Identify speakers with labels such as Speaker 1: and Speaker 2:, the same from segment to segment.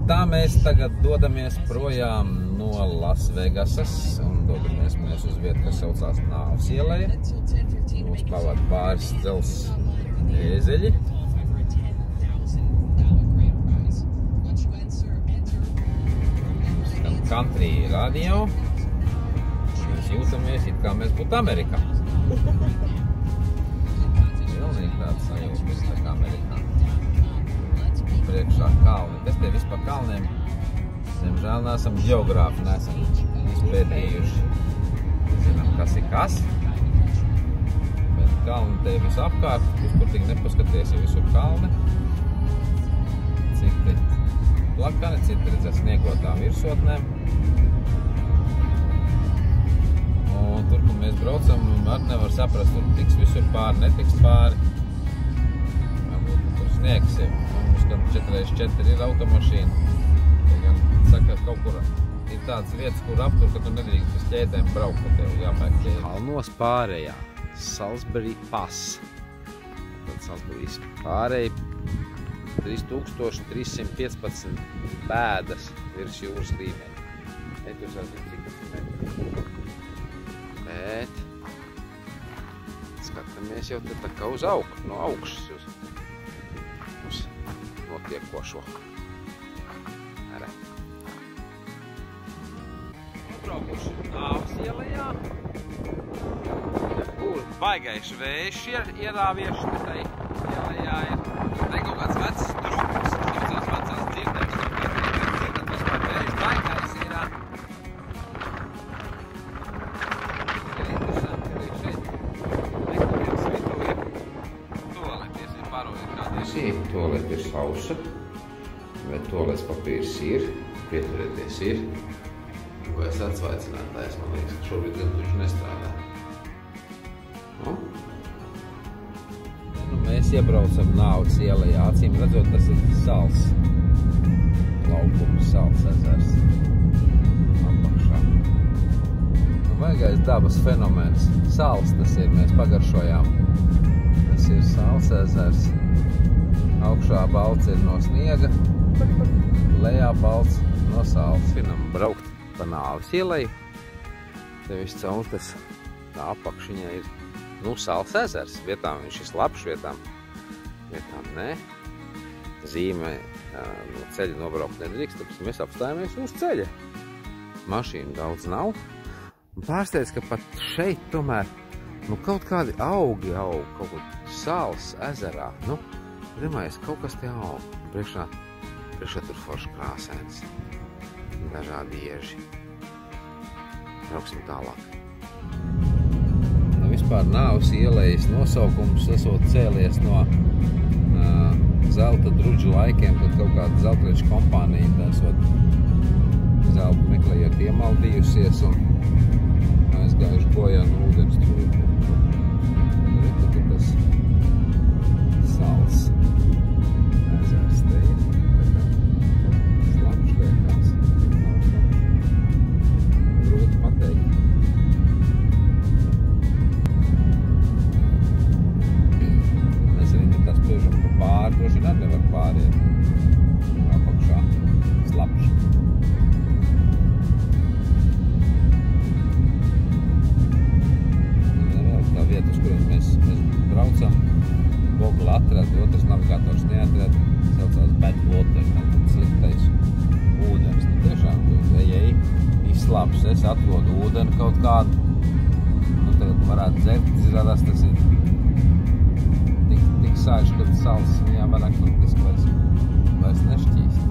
Speaker 1: tā mēs tagad dodamies projām no Lasvegasas un dodamies mēs uz vietu, kas saucās Nāvas ieleja. Mums pavada pāris dzels ēzeļi. Country radio. Mēs jūtamies, it kā mēs būtu Amerikā. Pilnīgi tāds sajūtas, tā kā Amerikā. Priekšā kalni. Kas te vispār kalniem? Diemžēl neesam ģeogrāfi, neesam izpētījuši. Zinām, kas ir kas. Bet kalni te visu apkārt, kur tik nepaskaties, ja visur kalni. Cik te plakani, citi redzēs sniegotām virsotnēm. Un tur, kur mēs braucam, arī nevar saprast, tur tiks visur pāri, netiks pāri. Varbūt tur sniegs ir. Mums gan 4x4 ir automašīna. Gan saka, kaut kur ir tādas vietas, kur aptur, ka tu nedrīkst uz ķēdēm braukt, ka tev jāpērk ķēdi. Kalnos pārējā. Salisbury Pass. Tad Salisbury pārēja 3315 pēdas virs jūras līmeņa. Netus arī cik metri. Bet skatāmies jau te tā kā uz no augšas uz notiekošo. Arī. Nobraukuši Nāvas ielejā. Kur baigais vējš ierāvieši, te tai ielejā ir. Te kaut kāds vecs drups, šīs vecās dzirdēs, tur pietrīkās, vispār vējš baigais ir. Ir interesanti arī šeit. Nekurienes vidū ir toaleties, ir pārojot kādiem. Toaleti ir sausa, bet toaletes papīrs ir, pieturēties ir. Vai es atsvaicinātājs, man liekas, ka šobrīd gan viņš nestrādā. Mēs iebraucam Nāvas ielejā, acīm redzot, tas ir sals laukums, sals ezers apakšā. Baigais dabas fenomens. Sals tas ir, mēs pagaršojām. Tas ir sals ezers. Augšā balts ir no sniega, lejā balts no sals. Finam braukt pa Nāvas ieleju. Te viss caur tas tā apakšiņā ir. Sals ezers. Vietām viņš ir slapšs, vietām nē. Zīmē no ceļa nobraukt nedrīkst, tāpēc mēs apstājamies uz ceļa. Mašīnu daudz nav. Pārsteidz, ka pat šeit tomēr kaut kādi augi aug, kaut kur sals ezerā. Domājies, kaut kas te aug. Priekšā tur foršs krāsēns. Dažādi ieži. Brauksim tālāk. Vispār Nāvas ielejas nosaukums esot cēlies no zelta druģu laikiem, kad kaut kāda zeltreču kompānija esot zeltu meklējot iemaldījusies un aizgājuši bojā no ūdens trūkumu. Tad ir tas sals ezers te ir. Slapš liekās. Grūti pateikt. Pāri, droši vien nevar pāriet. Apakšā slapš. Vēl tā vieta, uz kuriem mēs braucam. Google atrad, otrs navigators neatrad. Saucās Bad Water, sliktais ūdens. Tiešām, tu ej, izslāpš, es atrodu ūdeni kaut kādu. Tagad varētu dzert, izrādās tas ir tik sāļš, kad sals viņā vairāk faktiski vairs nešķīst.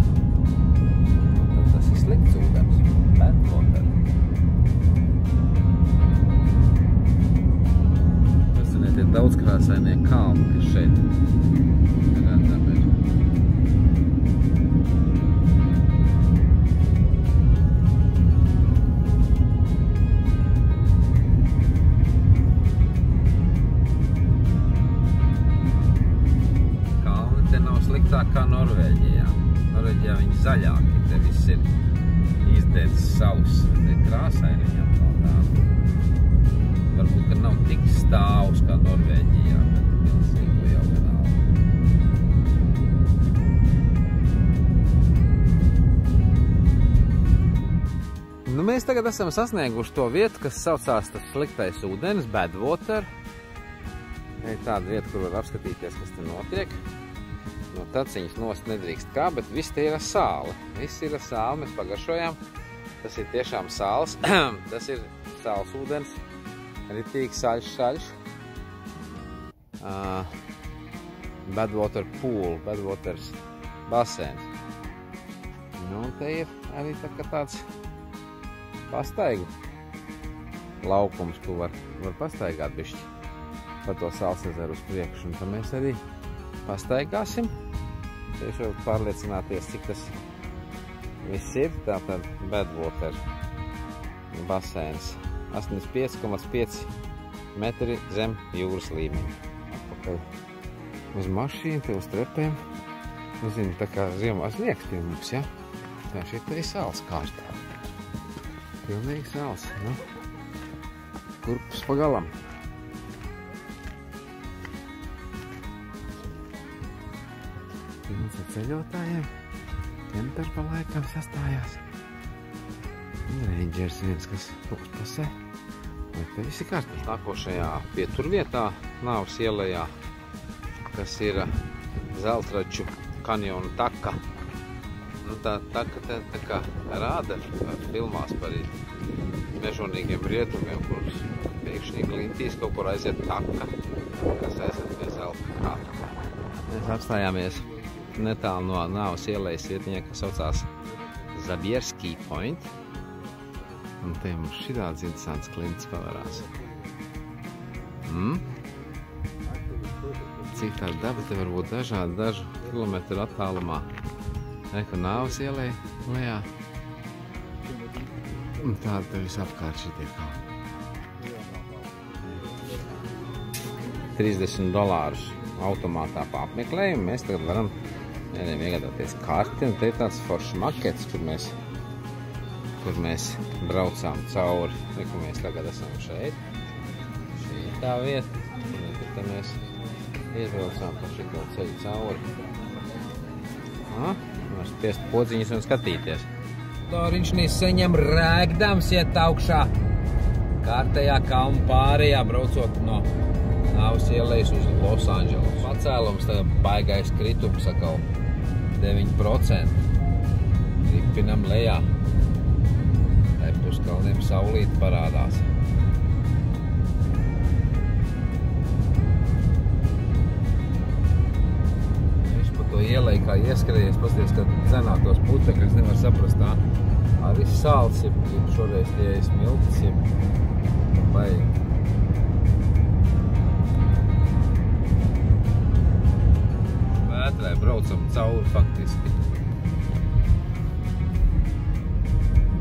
Speaker 1: Tad tas ir slikts ūdens. Bad water. Tas ir daudzkrāsainie kalni, kas šeit redzam ir. Sliktāk kā Norvēģijā. Norvēģijā viņi zaļāki, te viss ir izdēts sauss, te krāsaini viņam nav tā. Varbūt, ka nav tik stāvs kā Norvēģijā, bet pilsīgu jau vienalga. tagad esam sasnieguši to vietu, kas saucās tas sliktais ūdens, Badwater. Ir tāda vieta, kur var apskatīties, kas te notiek. No taciņas nost nedrīkst kā, bet viss te ir ar sāli. Viss ir ar sāli, mēs pagaršojām. Tas ir tiešām sāls. Tas ir sāls ūdens. Ritīgi saļš. Badwater pool, Badwaters basēns. Nu, un te ir arī tāds pastaigu laukums, ko var pastaigāt bišķi pa to Sāls ezeru uz priekšu. Un tad mēs arī pastaigāsim. Te jau pārliecināties, cik tas viss ir. Tātad Badwater basēns. 85,5 metri zem jūras līmeņa. Atpakaļ uz mašīnu, te uz trepēm. Nu, zinu, tā kā ziemā sniegs pie mums, ja? Tā šeit ir sāls kārtā. Pilnīgi sāls, nu. Kurpus pa galam. Pilns ar ceļotājiem. Kemper pa laikam sastājās. Rangers viens, kas pasē. Vai te visi kārtībā? Nākošajā pieturvietā, Navas ielejā, kas ir Zeltraču kanjona taka. Nu, tā taka te tā kā rāda filmās par mežonīgiem rietumiem, kurus pēkšņi glintīs kaut kur aiziet taka, kas aiziet pie zelta krāta. Mēs apstājāmies netālu no Navas ielejas vietiņā, kas saucās Zabierski Point. Un te mums šitāds interesants klints pavarās. Cik tā daba te var būt dažādi, dažu kilometru attālumā. Eka Navas ielej lejā. Un tāda te visapkārt šitie kalni. $30 automātā pa apmeklējumu. Mēs tagad varam iegādāties karti. Un te ir tāds foršs makets, kur mēs braucām cauri. Reku mēs tagad esam šeit. Šī ir tā vieta. Un te mēs iebraucām pa šito ceļu cauri. Var spiest podziņas un skatīties. Viņš saņem rēgdams iet augšā kārtējā kalnu pārējā, braucot no Navas ielejas uz Losandželos. Pacēlums tagad baigais kritums atkal 9%. Ripinam lejā. Tai puskalniem saulīti parādās. Viņš pa to ieleju kā ieskrējies, pasties, kad cenātos putekļus nevar saprast tā. Arī sāls, ja šoreiz tie ir smiltis, ja baigi. Vētrai braucam cauri faktiski.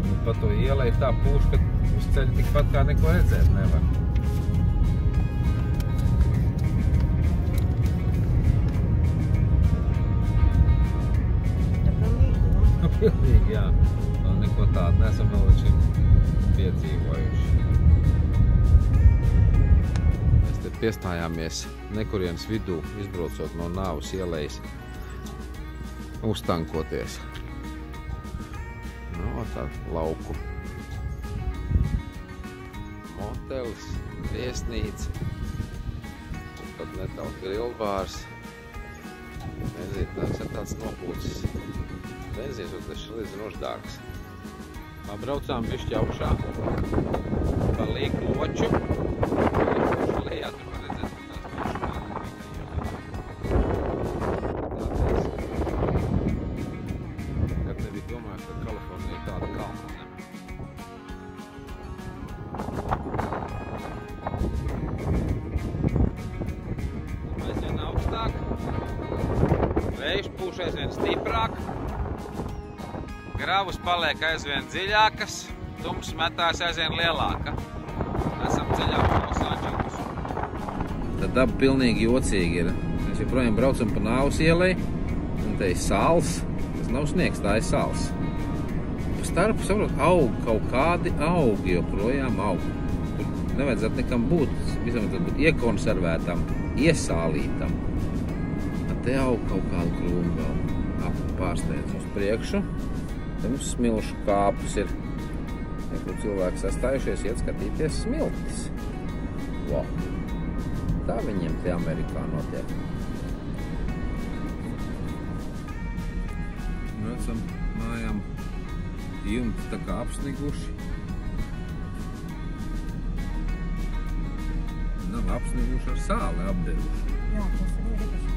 Speaker 1: Un pa to ieleju tā pūš, ka uz ceļa tikpat kā neko redzēt nevar. Pilnīgi, jā. Neko tādu nesam vēl līdz šim piedzīvojuši. Mēs te piestājāmies nekurienes vidū, izbraucot no Navas ielejas, uztankoties. No, tā lauku. Motelis, viesnīca, pat netālu grillbārs. Benzītājs ir tāds nopūcis. Benzīns un tas šlīdz noždārgs. Braucām bišķi augšā pa lieku loču. Lejā tur var redzēt, ka tās bišķi. Kad nebija domājuši, ka Kalifornija ir tāda kalna zeme. Aizvien augstāk. Vējš pūš aizvien stiprāk. Gravus paliek aizvien dziļākas, tums metās aizvien lielāka. Esam ceļā pa Losandželos. Tad daba pilnīgi jocīgi ir. Mēs joprojām braucam pa Navas ieleju, un te ir sāls. Tas nav sniegs, tā ir sāls. Pa starpu, saprot, aug kaut kādi augi, joprojām aug. Tur nevajadzētu nekam būt, visam vajadzētu būt iekonservētam, iesālītam. Tad te aug kaut kādu krūmu vēl pārsteidz uz priekšu. Te mums smilšu kāpus ir Ja tur cilvēki sastājušies iet skatīties smiltis. Wow. Tā viņiem te Amerikā notiek. Nu, esam mājām jumti tā kā apsniguši. Nav apsniguši, ar sāli apderuši.
Speaker 2: Jā, tas ir